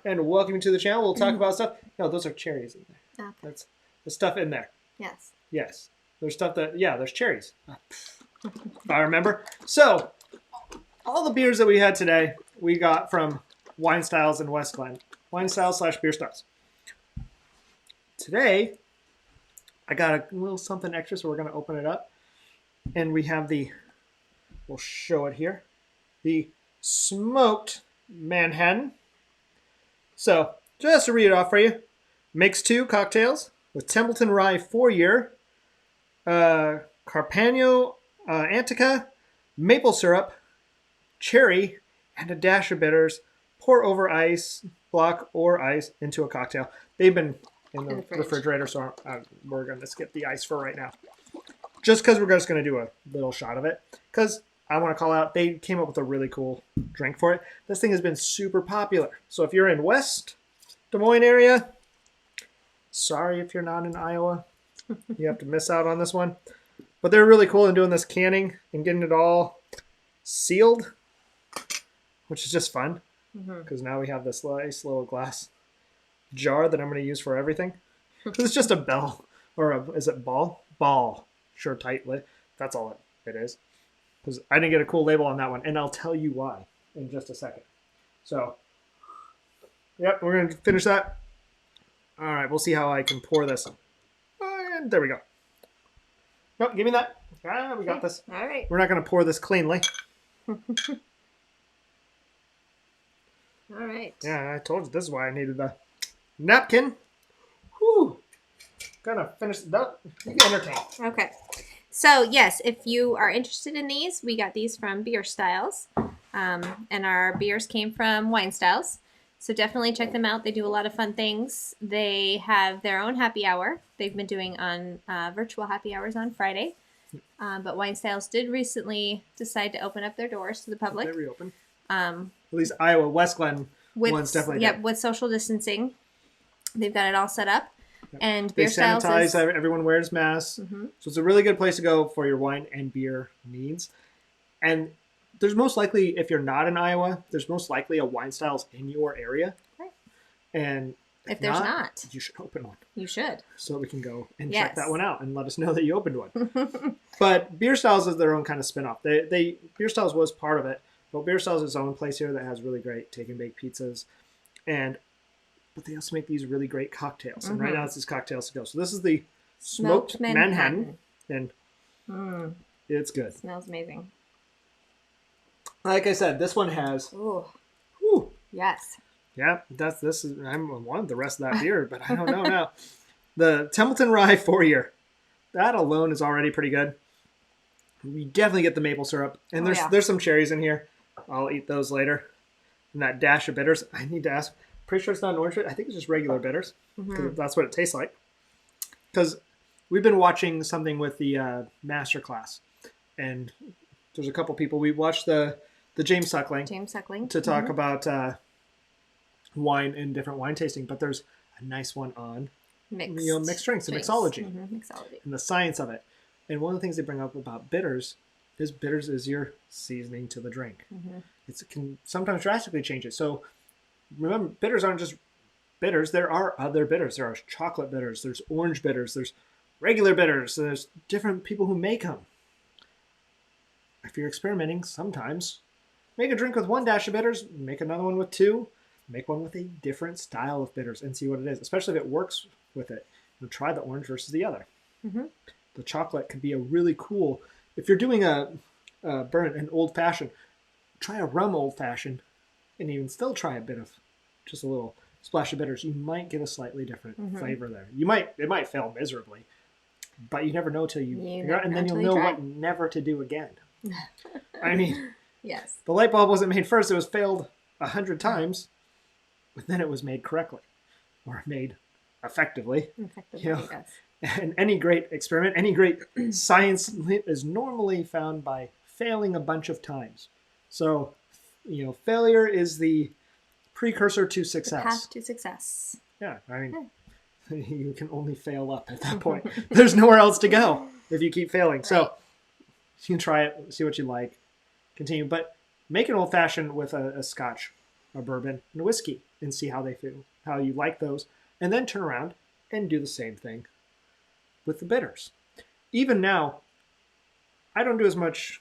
And welcome you to the channel. We'll talk about stuff. No, those are cherries in there. Okay. That's the stuff in there. Yes. Yes. There's stuff there's cherries. I remember. So, all the beers that we had today, we got from Wine Styles in West Glen. Wine Styles / Beer Styles. Today, I got a little something extra, so we're going to open it up. And we have we'll show it here, the smoked Manhattan. So, just to read it off for you, makes 2 cocktails with Templeton Rye 4-year, Carpano Antica, maple syrup, cherry, and a dash of bitters. Pour over ice block or ice into a cocktail. They've been in the refrigerator, so we're going to skip the ice for right now. Just because we're just going to do a little shot of it. Because I want to call out, they came up with a really cool drink for it. This thing has been super popular. So if you're in West Des Moines area, sorry if you're not in Iowa. You have to miss out on this one. But they're really cool in doing this canning and getting it all sealed, which is just fun. Because now we have this nice little glass jar that I'm going to use for everything. Because it's just a bell. Or is it ball? Ball. Sure, tight lid. That's all it is. Because I didn't get a cool label on that one. And I'll tell you why in just a second. So, yep, we're going to finish that. All right, we'll see how I can pour this. And there we go. Nope, give me that. We got this. All right. We're not going to pour this cleanly. All right. Yeah, I told you this is why I needed the napkin. Whew. Gonna finish that. You can entertain. Okay. So, yes, if you are interested in these, we got these from Beer Styles. And our beers came from Wine Styles. So definitely check them out. They do a lot of fun things. They have their own happy hour. They've been doing on virtual happy hours on Friday. But Wine Styles did recently decide to open up their doors to the public. They reopened. At least Iowa, West Glen ones definitely Yep, did. with social distancing. They've got it all set up. Yep. And They Beer Styles sanitize, everyone wears masks. So it's a really good place to go for your wine and beer needs. And there's most likely, if you're not in Iowa, there's most likely a Wine Styles in your area. Right. And if there's not, you should open one. You should. So we can go and check that one out and let us know that you opened one. But Beer Styles is their own kind of spin-off. Beer Styles was part of it, but Beer Styles is its own place here that has really great take and bake pizzas. But they also make these really great cocktails. And right now it's these cocktails to go. So this is the Smoked Manhattan. And it's good. It smells amazing. Like I said, this one has. Ooh. Whew, Yes. yeah, I wanted the rest of that beer, but I don't know now. The Templeton Rye 4-year. That alone is already pretty good. You definitely get the maple syrup. And there's some cherries in here. I'll eat those later. And that dash of bitters. I need to ask. Pretty sure it's not an orange bitter. I think it's just regular bitters. Because that's what it tastes like. Because we've been watching something with the master class. And there's a couple people. We watched the James Suckling. To talk about wine and different wine tasting. But there's a nice one on mixed drinks and mixology. Mixology. And the science of it. And one of the things they bring up about bitters is your seasoning to the drink. It can sometimes drastically change it. So remember, bitters aren't just bitters. There are other bitters. There are chocolate bitters. There's orange bitters. There's regular bitters. There's different people who make them. If you're experimenting, sometimes make a drink with one dash of bitters, make another one with 2, make one with a different style of bitters and see what it is, especially if it works with it. And try the orange versus the other. The chocolate could be a really cool, if you're doing an old fashioned, try a rum old fashioned and even still try a bit of just a little splash of bitters. You might get a slightly different flavor there. It might fail miserably, but you never know till you figure out, and then you'll know what never to do again. I mean, yes, the light bulb wasn't made first. It was failed 100 times, but then it was made correctly or made effectively. Yes. And any great experiment, any great science is normally found by failing a bunch of times. So, failure is the precursor to success. The path to success. Yeah, I mean, you can only fail up at that point. There's nowhere else to go if you keep failing. Right. So, you can try it, see what you like, continue. But make an old-fashioned with a scotch, a bourbon, and a whiskey and see how they feel, how you like those. And then turn around and do the same thing with the bitters. Even now, I don't do as much,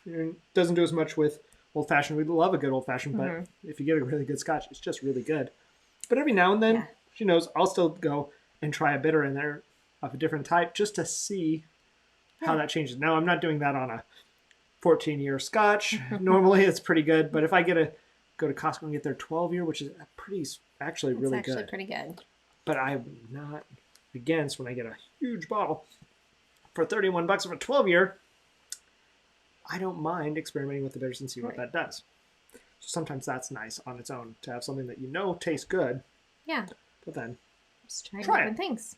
doesn't do as much with old-fashioned. We love a good old-fashioned, but if you get a really good scotch, it's just really good. But every now and then, she knows, I'll still go and try a bitter in there of a different type just to see how that changes. Now, I'm not doing that on a 14-year scotch. Normally, it's pretty good. But if I go to Costco and get their 12-year, which is really good. It's actually pretty good. But I'm not against when I get a huge bottle for $31 of a 12-year. I don't mind experimenting with the bitters and see what that does. So sometimes that's nice on its own to have something that tastes good. Yeah. But then just try different things.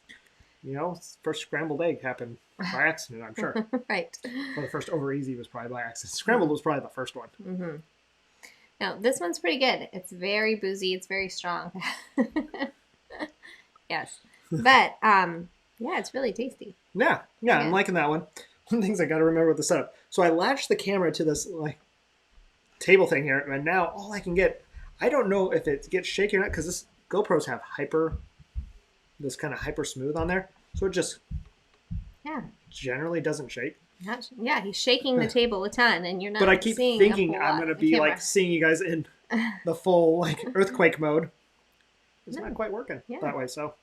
first scrambled egg happened by accident, I'm sure. Right. Well, the first over easy was probably by accident. Scrambled was probably the first one. Mm-hmm. No, this one's pretty good. It's very boozy. It's very strong. Yes. But, yeah, it's really tasty. Yeah, I'm liking that one. One of the things I got to remember with the setup. So I latched the camera to this table thing here, and now all I can get, I don't know if it gets shaky or not, because this GoPros have this kind of hyper smooth on there, so it just generally doesn't shake. Yeah, he's shaking the table a ton, and you're not. But I keep thinking I'm going to be seeing you guys in the full earthquake mode. It's not quite working that way. So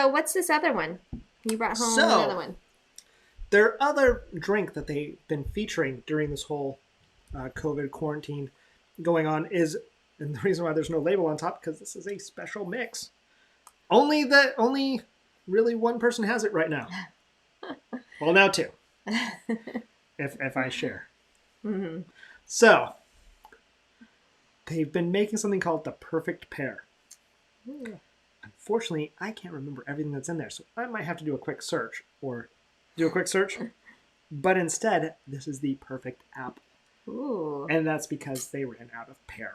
what's this other one? You brought home another one. Their other drink that they've been featuring during this whole COVID quarantine going on is, and the reason why there's no label on top, because this is a special mix. Only really one person has it right now. Well, now two. if I share. Mm-hmm. So, they've been making something called the perfect pair. Ooh. Unfortunately, I can't remember everything that's in there, so I might have to do a quick search. But instead, this is the perfect apple. Ooh. And that's because they ran out of pear.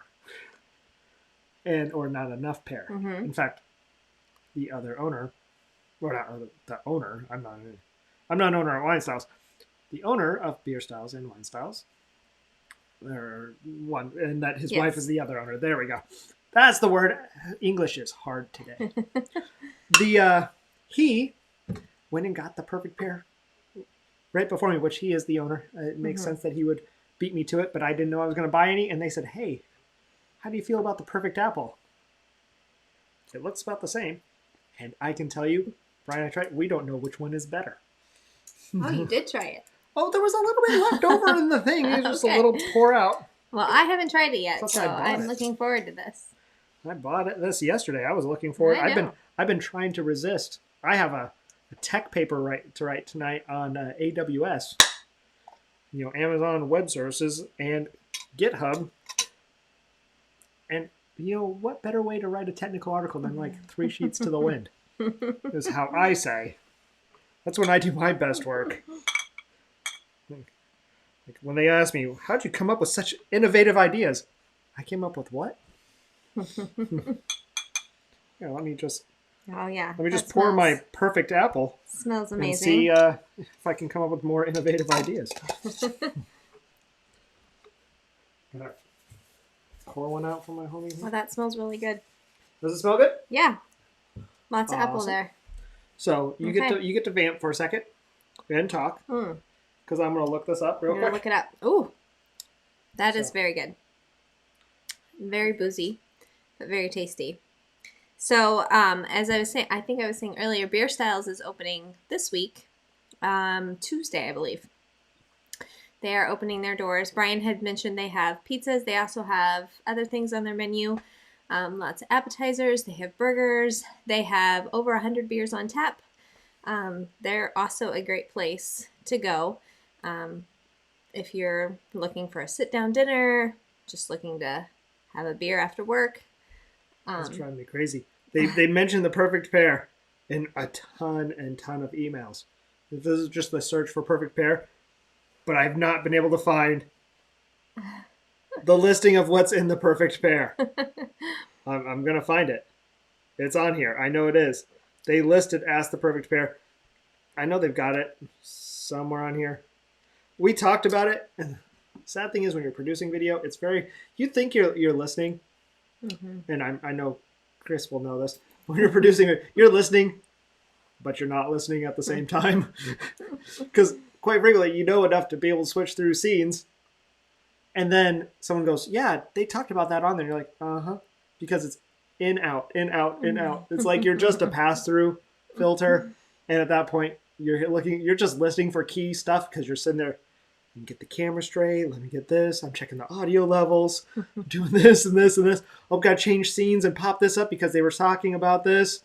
Or not enough pear. Mm-hmm. In fact, the other owner, or not the owner, I'm not an owner at Wine Styles. The owner of Beer Styles and Wine Styles, or one, and that his wife is the other owner. There we go. That's the word. English is hard today. He went and got the perfect pair right before me, which he is the owner. It makes sense that he would beat me to it, but I didn't know I was going to buy any. And they said, "Hey, how do you feel about the perfect apple?" It looks about the same, and I can tell you, Brian, I tried. We don't know which one is better. Oh, you did try it. Oh, there was a little bit left over in the thing. It was just a little pour out. Well, I haven't tried it yet, so I'm looking forward to this. I bought this yesterday. I was looking for it. I've been trying to resist. I have a tech paper to write tonight on AWS, Amazon Web Services and GitHub. And what better way to write a technical article than 3 sheets to the wind? Is how I say. That's when I do my best work. When they ask me, how'd you come up with such innovative ideas? I came up with what? Let me just pour my perfect apple. Smells amazing. And see if I can come up with more innovative ideas. Pour one out for my homie here. Well, that smells really good. Does it smell good? Yeah. Lots of apple there. So you get to vamp for a second and talk. Because I'm going to look this up real quick. Look it up. Ooh. That is very good. Very boozy, but very tasty. So, as I was saying, I think I was saying earlier, Beer Styles is opening this week, Tuesday, I believe. They are opening their doors. Brian had mentioned they have pizzas. They also have other things on their menu. Lots of appetizers. They have burgers. They have over 100 beers on tap. They're also a great place to go. If you're looking for a sit-down dinner, just looking to have a beer after work. That's driving me crazy. They mentioned the perfect pair in a ton of emails. This is just the search for perfect pair, but I've not been able to find the listing of what's in the perfect pair. I'm going to find it. It's on here. I know it is. They listed as the perfect pair. I know they've got it somewhere on here. We talked about it. And the sad thing is when you're producing video, it's you think you're listening. And I know Chris will know this. When you're producing it, you're listening, but you're not listening at the same time. Because quite frequently, you know enough to be able to switch through scenes. And then someone goes, yeah, they talked about that on there. And you're like, uh-huh. Because it's in, out, in, out, in, out. It's like you're just a pass-through filter. And at that point, you're just listening for key stuff because you're sitting there. Let me get the camera straight. Let me get this. I'm checking the audio levels. I'm doing this and this and this. Oh, I've got to change scenes and pop this up because they were talking about this.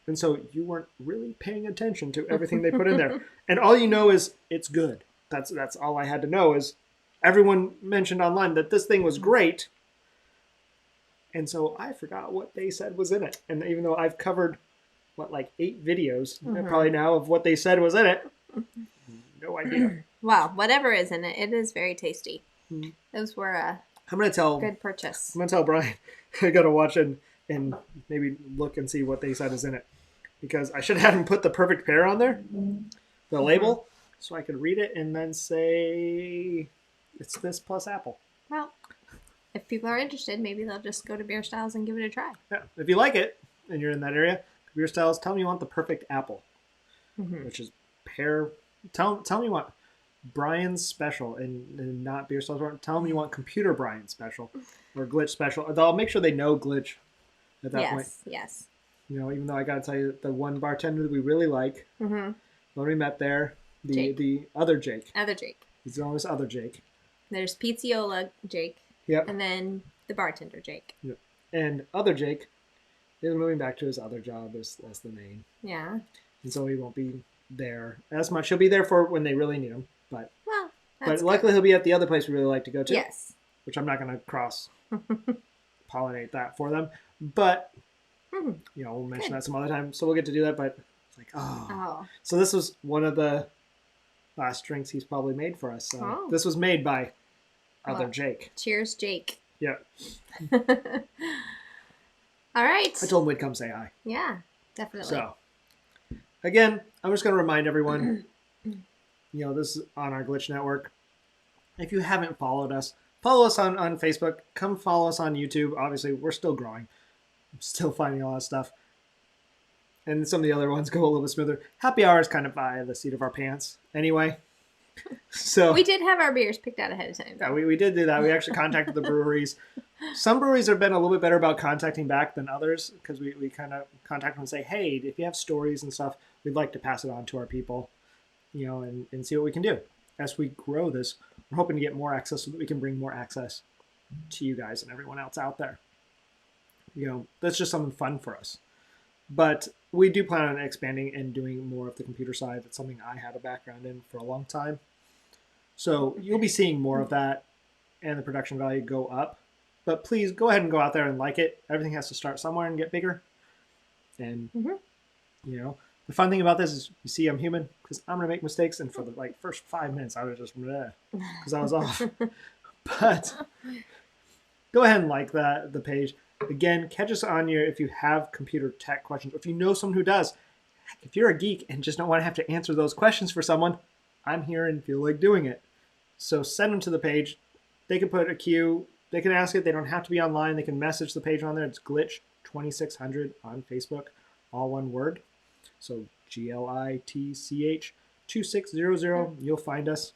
And so you weren't really paying attention to everything they put in there. And all you know is it's good. That's all I had to know is everyone mentioned online that this thing was great. And so I forgot what they said was in it. And even though I've covered like 8 videos probably now of what they said was in it. No idea. Well, whatever is in it, it is very tasty. Those were a good purchase. I'm gonna tell Brian I gotta watch and maybe look and see what they said is in it, because I should have him put the perfect pair on there, the label, so I could read it and then say it's this plus apple. Well, if people are interested, maybe they'll just go to Beer Styles and give it a try. Yeah, if you like it and you're in that area, Beer Styles, tell them you want the perfect apple, which is pear. Tell them you want Brian's special and not Beer Styles. Tell them you want Computer Brian special or Glitch special. I'll make sure they know Glitch at that point. Yes. You know, even though I got to tell you, the one bartender that we really like, when we met there, the other Jake. Other Jake. He's known as Other Jake. There's Pizziola Jake. Yep. And then the bartender Jake. Yep. And Other Jake is moving back to his other job as the main. Yeah. And so he won't be there as much. He'll be there for when they really need him. But luckily he'll be at the other place we really like to go to. Yes. Which I'm not going to cross-pollinate that for them. But, we'll mention that some other time. So we'll get to do that. But it's like, So this was one of the last drinks he's probably made for us. So this was made by Other Jake. Cheers, Jake. Yeah. All right. I told him we'd come say hi. Yeah, definitely. So, again, I'm just going to remind everyone, this is on our Glitch Network. If you haven't followed us, follow us on Facebook. Come follow us on YouTube. Obviously, we're still growing. I'm still finding a lot of stuff. And some of the other ones go a little bit smoother. Happy hour is kind of by the seat of our pants anyway. So we did have our beers picked out ahead of time. Yeah, we did do that. We actually contacted the breweries. Some breweries have been a little bit better about contacting back than others, because we kind of contact them and say, hey, if you have stories and stuff, we'd like to pass it on to our people, and see what we can do. As we grow this, we're hoping to get more access so that we can bring more access to you guys and everyone else out there. That's just something fun for us. But we do plan on expanding and doing more of the computer side. That's something I had a background in for a long time. So you'll be seeing more of that and the production value go up. But please go ahead and go out there and like it. Everything has to start somewhere and get bigger. And, the fun thing about this is, you see, I'm human, because I'm going to make mistakes. And for the first 5 minutes, I was just, because I was off. But go ahead and like the page. Again, catch us on if you have computer tech questions, or if you know someone who does. Heck, if you're a geek and just don't want to have to answer those questions for someone, I'm here and feel like doing it. So send them to the page. They can put a queue. They can ask it. They don't have to be online. They can message the page on there. It's Glitch 2600 on Facebook, all one word. So GLITCH 2600. You'll find us.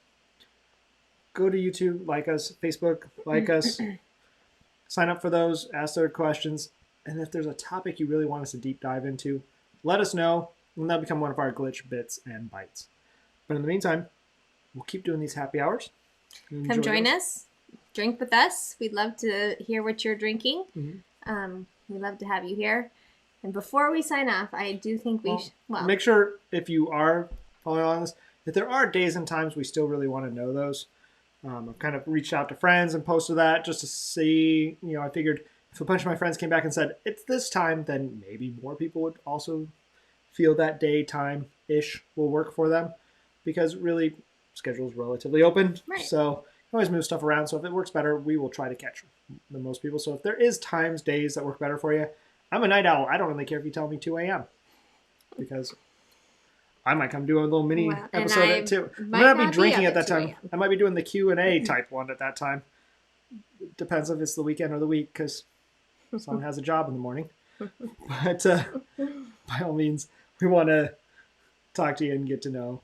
Go to YouTube, like us. Facebook, like us. Sign up for those, ask their questions, and if there's a topic you really want us to deep dive into, let us know, and that'll become one of our Glitch bits and bites. But in the meantime, we'll keep doing these happy hours. Come join us. Drink with us. We'd love to hear what you're drinking. We'd love to have you here. And before we sign off, I do think make sure, if you are following on this, if there are days and times we still really want to know those. I've kind of reached out to friends and posted that just to see, I figured if a bunch of my friends came back and said, it's this time, then maybe more people would also feel that day time-ish will work for them, because really, schedule is relatively open. Right. So you always move stuff around. So if it works better, we will try to catch the most people. So if there is times, days that work better for you, I'm a night owl. I don't really care if you tell me 2 a.m. because I might come do a little mini episode too. I might not be drinking at that time. I might be doing the Q&A type one at that time. Depends if it's the weekend or the week, because someone has a job in the morning. But by all means, we want to talk to you and get to know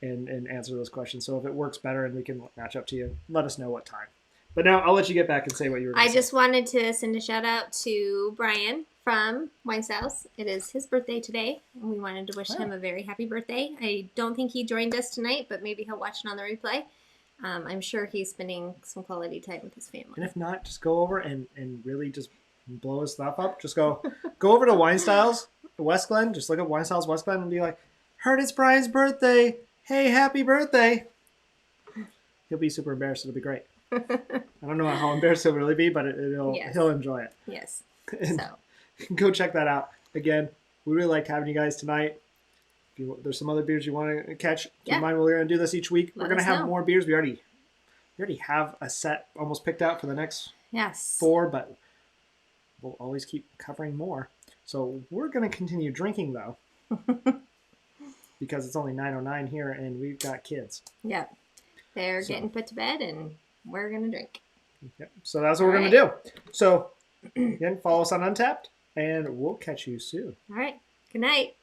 and answer those questions. So if it works better and we can match up to you, let us know what time. But now I'll let you get back and say what you were going to say. I just wanted to send a shout out to Brian from Wise House. It is his birthday today, and we wanted to wish him a very happy birthday. I don't think he joined us tonight, but maybe he'll watch it on the replay. I'm sure he's spending some quality time with his family. And if not, just go over and really just blow his stuff up. Just go over to Wine Styles West Glen. Just look at Wine Styles West Glen and be like, heard it's Brian's birthday. Hey, happy birthday. He'll be super embarrassed. It'll be great. I don't know how embarrassed he'll really be, but he'll enjoy it. Yes. And go check that out. Again, we really liked having you guys tonight. If there's some other beers you want to catch, keep in mind we're going to do this each week. We're going to have more beers. We already have a set almost picked out for the next 4, but we'll always keep covering more. So we're going to continue drinking, though, because it's only 9:09 here, and we've got kids. Yep. They're getting put to bed, and we're going to drink. Yep. So that's what we're going to do. So, again, follow us on Untapped, and we'll catch you soon. All right. Good night.